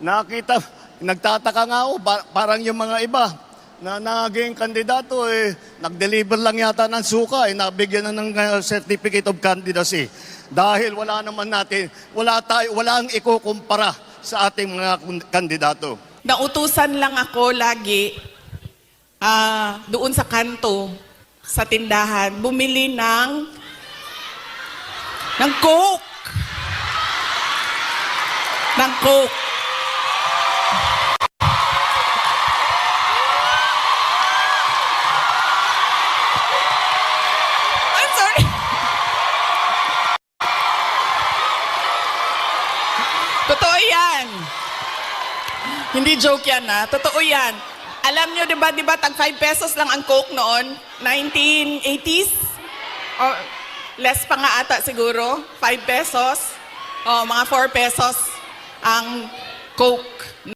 nakita, nagtataka nga ako, parang yung mga iba na naging kandidato, nag-deliver lang yata ng suka, nabigyan na ng certificate of candidacy. Dahil wala naman natin, walang ikukumpara sa ating mga kandidato. Nautusan lang ako lagi doon sa kanto, sa tindahan, bumili ng Coke. Ng Coke. I'm sorry. Totoo yan. Hindi joke yan, ha? Totoo yan. Alam nyo, di ba, tag 5 pesos lang ang Coke noon? 1980s? Or less pa nga ata siguro? 5 pesos? O, mga 4 pesos ang Coke.